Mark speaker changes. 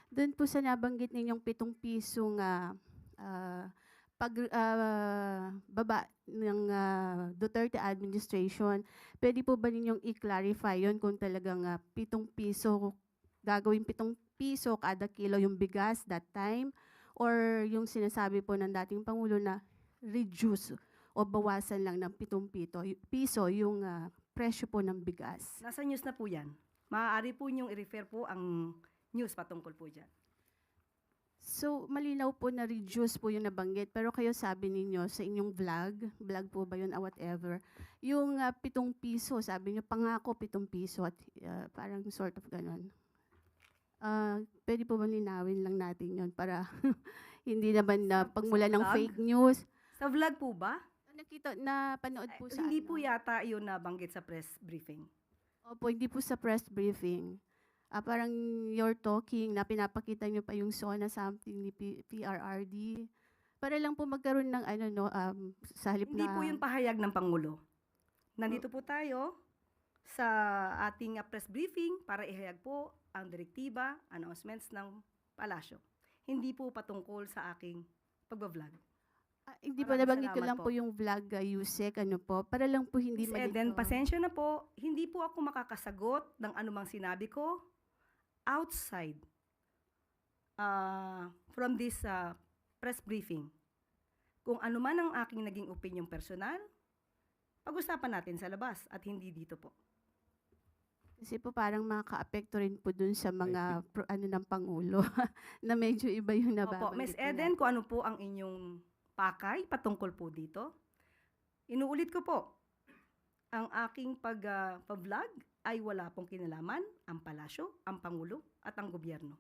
Speaker 1: Do'n po sa nabanggit ninyong 7 pisong baba ng Duterte administration, puwede po ba ninyong i-clarify 'yun kung talagang 7 piso, gagawing 7 piso kada kilo yung bigas that time, or yung sinasabi po ng dating pangulo na reduce o bawasan lang ng 7 piso yung presyo po ng bigas?
Speaker 2: Nasa news na po yan. Maaari po niyong i-refer po ang news patungkol po dyan.
Speaker 1: So, malinaw po na reduce po yung nabanggit, pero kayo sabi ninyo sa inyong vlog po ba yun or whatever, yung 7 piso, sabi niyo pangako 7 piso at parang sort of gano'n. Puwede po ba linawin lang natin yun para hindi naman na pagmula ng
Speaker 2: vlog?
Speaker 1: fake news.
Speaker 2: Sa vlog po ba?
Speaker 1: Napanood po sa
Speaker 2: Hindi
Speaker 1: ano.
Speaker 2: po yata yun nabanggit sa press briefing.
Speaker 1: Opo, hindi po sa press briefing. Parang you're talking na pinapakita niyo pa yung SONA something ni PRRD. Para lang po magkaroon ng ano 'no, sa halip
Speaker 2: Hindi
Speaker 1: na
Speaker 2: po yun pahayag ng Pangulo. Nandito po tayo sa ating press briefing para ihayag po ang direktiba, announcements ng palasyo. Hindi po patungkol sa aking pagbablog.
Speaker 1: hindi po
Speaker 2: Maraming
Speaker 1: nabanggit ko
Speaker 2: salamat
Speaker 1: lang
Speaker 2: po.
Speaker 1: po yung vlog, Yusek, ano po, para lang po hindi
Speaker 2: Miss Eden,
Speaker 1: malito.
Speaker 2: pasensya na po, hindi po ako makakasagot ng anumang sinabi ko outside from this press briefing. Kung ano man ang aking naging opinion personal, pag-usapan natin sa labas at hindi dito po.
Speaker 1: Kasi po parang makakaapekto rin po dun sa mga ano ng Pangulo na medyo iba yung
Speaker 2: Opo, Miss
Speaker 1: nababanggit nila.
Speaker 2: Eden, kung ano po ang inyong pakay patungkol po dito, inuulit ko po, ang aking pag-vlog ay wala pong kinalaman ang palasyo, ang Pangulo at ang gobyerno.